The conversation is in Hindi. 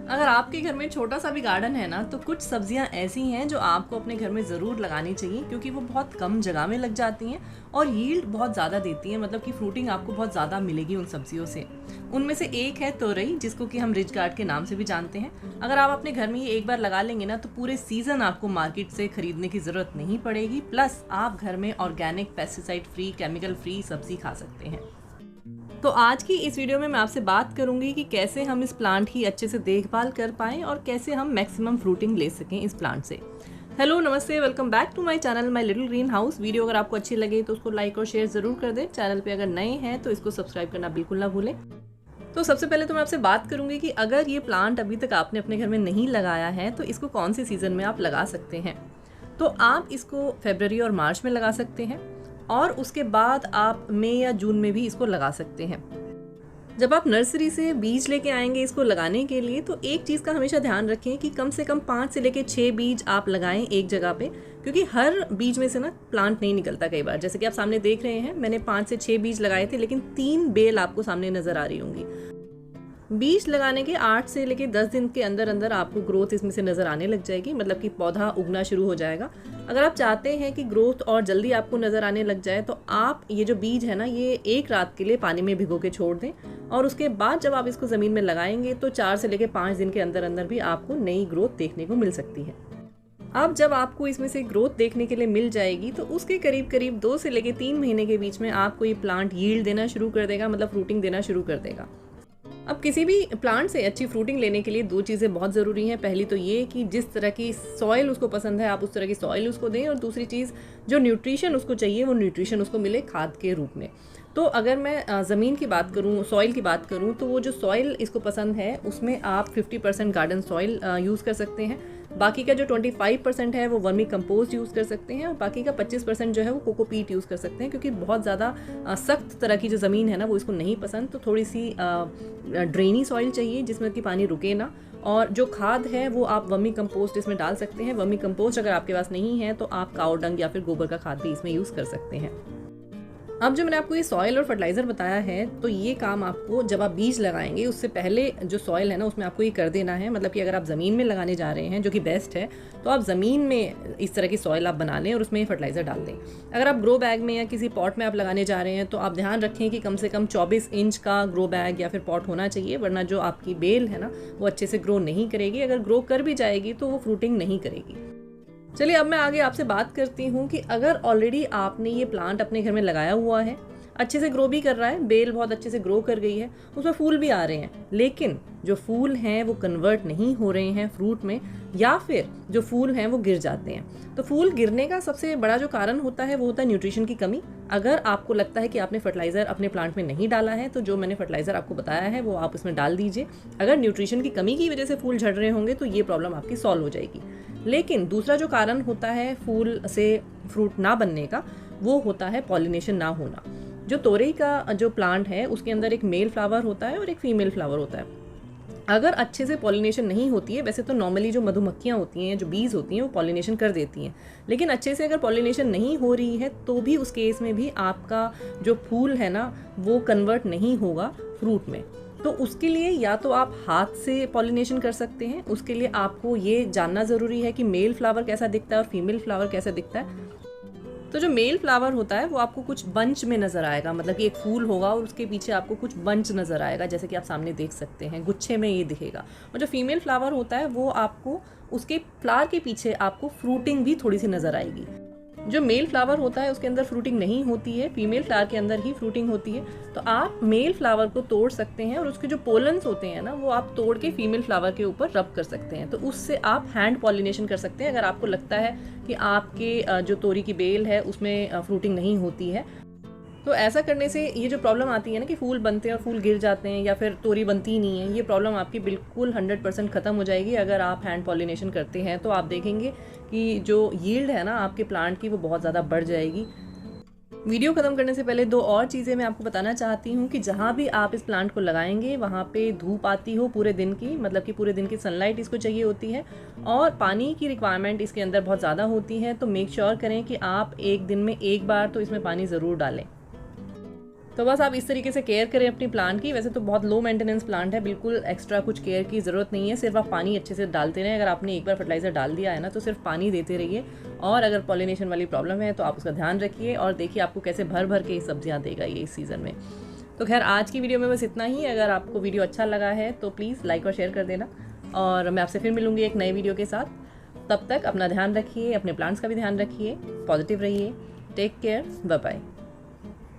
अगर आपके घर में छोटा सा भी गार्डन है ना, तो कुछ सब्जियां ऐसी हैं जो आपको अपने घर में ज़रूर लगानी चाहिए, क्योंकि वो बहुत कम जगह में लग जाती हैं और यील्ड बहुत ज़्यादा देती हैं। मतलब कि फ्रूटिंग आपको बहुत ज़्यादा मिलेगी उन सब्जियों से। उनमें से एक है तोरई, जिसको कि हम रिच गार्ड के नाम से भी जानते हैं। अगर आप अपने घर में ये एक बार लगा लेंगे ना, तो पूरे सीज़न आपको मार्केट से खरीदने की ज़रूरत नहीं पड़ेगी। प्लस आप घर में organic, pesticide free, chemical free सब्जी खा सकते हैं। तो आज की इस वीडियो में मैं आपसे बात करूंगी कि कैसे हम इस प्लांट की अच्छे से देखभाल कर पाएँ और कैसे हम मैक्सिमम फ्रूटिंग ले सकें इस प्लांट से। हेलो, नमस्ते, welcome back to my channel my little green house. Video अगर आपको अच्छी लगे तो उसको लाइक और शेयर ज़रूर कर दें। चैनल पे अगर नए हैं तो इसको सब्सक्राइब करना बिल्कुल ना भूलें। तो सबसे पहले तो मैं आपसे बात करूंगी कि अगर ये प्लांट अभी तक आपने अपने घर में नहीं लगाया है तो इसको कौन से सीज़न में आप लगा सकते हैं। तो आप इसको फरवरी और मार्च में लगा सकते हैं और उसके बाद आप मई या जून में भी इसको लगा सकते हैं। जब आप नर्सरी से बीज लेके आएंगे इसको लगाने के लिए, तो एक चीज़ का हमेशा ध्यान रखें कि कम से कम 5 से लेके 6 बीज आप लगाएं एक जगह पे, क्योंकि हर बीज में से ना प्लांट नहीं निकलता। कई बार जैसे कि आप सामने देख रहे हैं, मैंने 5 से 6 बीज लगाए थे, लेकिन 3 बेल आपको सामने नज़र आ रही होंगी। बीज लगाने के 8 से लेके 10 दिन के अंदर अंदर आपको ग्रोथ इसमें से नज़र आने लग जाएगी, मतलब कि पौधा उगना शुरू हो जाएगा। अगर आप चाहते हैं कि ग्रोथ और जल्दी आपको नज़र आने लग जाए, तो आप ये जो बीज है ना, ये एक रात के लिए पानी में भिगो के छोड़ दें और उसके बाद जब आप इसको ज़मीन में लगाएंगे तो 4 से लेके 5 दिन के अंदर अंदर भी आपको नई ग्रोथ देखने को मिल सकती है। अब जब आपको इसमें से ग्रोथ देखने के लिए मिल जाएगी, तो उसके करीब करीब 2 से लेके 3 महीने के बीच में आपको ये प्लांट यील्ड देना शुरू कर देगा, मतलब फ्रूटिंग देना शुरू कर देगा। अब किसी भी प्लांट से अच्छी फ्रूटिंग लेने के लिए 2 चीज़ें बहुत ज़रूरी हैं। पहली तो ये कि जिस तरह की सॉइल उसको पसंद है आप उस तरह की सॉइल उसको दें, और दूसरी चीज़ जो न्यूट्रिशन उसको चाहिए वो न्यूट्रिशन उसको मिले खाद के रूप में। तो अगर मैं ज़मीन की बात करूँ, सॉइल की बात करूँ, तो वो जो सॉइल इसको पसंद है उसमें आप 50% गार्डन सॉइल यूज़ कर सकते हैं। बाकी का जो 25% है वो वर्मी कंपोस्ट यूज़ कर सकते हैं, और बाकी का 25% जो है वो कोकोपीट यूज़ कर सकते हैं, क्योंकि बहुत ज़्यादा सख्त तरह की जो ज़मीन है ना वो इसको नहीं पसंद। तो थोड़ी सी ड्रेनी सॉइल चाहिए जिसमें कि पानी रुके ना। और जो खाद है वो आप वर्मी कंपोस्ट इसमें डाल सकते हैं। वर्मी कंपोस्ट अगर आपके पास नहीं है तो आप काऊ डंग या फिर गोबर का खाद भी इसमें यूज़ कर सकते हैं। अब जो मैंने आपको ये सॉइल और फर्टिलाइज़र बताया है, तो ये काम आपको जब आप बीज लगाएंगे उससे पहले जो सॉइल है ना उसमें आपको ये कर देना है। मतलब कि अगर आप ज़मीन में लगाने जा रहे हैं, जो कि बेस्ट है, तो आप ज़मीन में इस तरह की सॉइल आप बना लें और उसमें फर्टिलाइज़र डाल दें। अगर आप ग्रो बैग में या किसी पॉट में आप लगाने जा रहे हैं तो आप ध्यान रखें कि कम से कम 24 इंच का ग्रो बैग या फिर पॉट होना चाहिए, वरना जो आपकी बेल है ना वो अच्छे से ग्रो नहीं करेगी। अगर ग्रो कर भी जाएगी तो वो फ्रूटिंग नहीं करेगी। चलिए, अब मैं आगे आपसे बात करती हूँ कि अगर ऑलरेडी आपने ये प्लांट अपने घर में लगाया हुआ है, अच्छे से ग्रो भी कर रहा है, बेल बहुत अच्छे से ग्रो कर गई है, उसमें फूल भी आ रहे हैं, लेकिन जो फूल हैं वो कन्वर्ट नहीं हो रहे हैं फ्रूट में, या फिर जो फूल हैं वो गिर जाते हैं। तो फूल गिरने का सबसे बड़ा जो कारण होता है वो होता है न्यूट्रिशन की कमी। अगर आपको लगता है कि आपने फर्टिलाइज़र अपने प्लांट में नहीं डाला है, तो जो मैंने फर्टिलाइज़र आपको बताया है वो आप उसमें डाल दीजिए। अगर न्यूट्रिशन की कमी की वजह से फूल झड़ रहे होंगे तो ये प्रॉब्लम आपकी सॉल्व हो जाएगी। लेकिन दूसरा जो कारण होता है फूल से फ्रूट ना बनने का, वो होता है पॉलिनेशन ना होना। जो तोरई का जो प्लांट है उसके अंदर एक मेल फ्लावर होता है और एक फीमेल फ्लावर होता है। अगर अच्छे से पॉलिनेशन नहीं होती है, वैसे तो नॉर्मली जो मधुमक्खियाँ होती हैं, जो बीज होती हैं, वो पॉलिनेशन कर देती हैं, लेकिन अच्छे से अगर पॉलिनेशन नहीं हो रही है तो भी उस केस में भी आपका जो फूल है ना वो कन्वर्ट नहीं होगा फ्रूट में। तो उसके लिए या तो आप हाथ से पॉलिनेशन कर सकते हैं। उसके लिए आपको ये जानना ज़रूरी है कि मेल फ्लावर कैसा दिखता है और फीमेल फ्लावर कैसा दिखता है। तो जो मेल फ्लावर होता है वो आपको कुछ बंच में नज़र आएगा, मतलब कि एक फूल होगा और उसके पीछे आपको कुछ बंच नज़र आएगा, जैसे कि आप सामने देख सकते हैं, गुच्छे में ये दिखेगा। और जो फीमेल फ्लावर होता है वो आपको उसके फ्लावर के पीछे आपको फ्रूटिंग भी थोड़ी सी नज़र आएगी। जो मेल फ्लावर होता है उसके अंदर फ्रूटिंग नहीं होती है, फीमेल फ्लावर के अंदर ही फ्रूटिंग होती है। तो आप मेल फ्लावर को तोड़ सकते हैं और उसके जो पोलन्स होते हैं ना वो आप तोड़ के फीमेल फ्लावर के ऊपर रब कर सकते हैं। तो उससे आप हैंड पॉलिनेशन कर सकते हैं अगर आपको लगता है कि आपके जो तोरी की बेल है उसमें फ्रूटिंग नहीं होती है। तो ऐसा करने से ये जो प्रॉब्लम आती है ना कि फूल बनते हैं और फूल गिर जाते हैं या फिर तोरी बनती ही नहीं है, ये प्रॉब्लम आपकी बिल्कुल 100% ख़त्म हो जाएगी अगर आप हैंड पॉलिनेशन करते हैं। तो आप देखेंगे कि जो यील्ड है ना आपके प्लांट की वो बहुत ज़्यादा बढ़ जाएगी। वीडियो ख़त्म करने से पहले 2 और चीज़ें मैं आपको बताना चाहती हूँ कि जहाँ भी आप इस प्लांट को लगाएंगे वहाँ पे धूप आती हो पूरे दिन की, मतलब कि पूरे दिन की सनलाइट इसको चाहिए होती है, और पानी की रिक्वायरमेंट इसके अंदर बहुत ज़्यादा होती है। तो मेक श्योर करें कि आप एक दिन में एक बार तो इसमें पानी ज़रूर डालें। तो बस आप इस तरीके से केयर करें अपनी प्लांट की। वैसे तो बहुत लो मेंटेनेंस प्लांट है, बिल्कुल एक्स्ट्रा कुछ केयर की ज़रूरत नहीं है, सिर्फ आप पानी अच्छे से डालते रहें। अगर आपने एक बार फर्टिलाइज़र डाल दिया है ना तो सिर्फ पानी देते रहिए। और अगर पॉलिनेशन वाली प्रॉब्लम है तो आप उसका ध्यान रखिए और देखिए आपको कैसे भर भर के सब्जियाँ देगा ये इस सीज़न में। तो खैर आज की वीडियो में बस इतना ही। अगर आपको वीडियो अच्छा लगा है तो प्लीज़ लाइक और शेयर कर देना, और मैं आपसे फिर मिलूँगी एक नए वीडियो के साथ। तब तक अपना ध्यान रखिए, अपने प्लांट्स का भी ध्यान रखिए, पॉजिटिव रहिए। Take care, bye bye.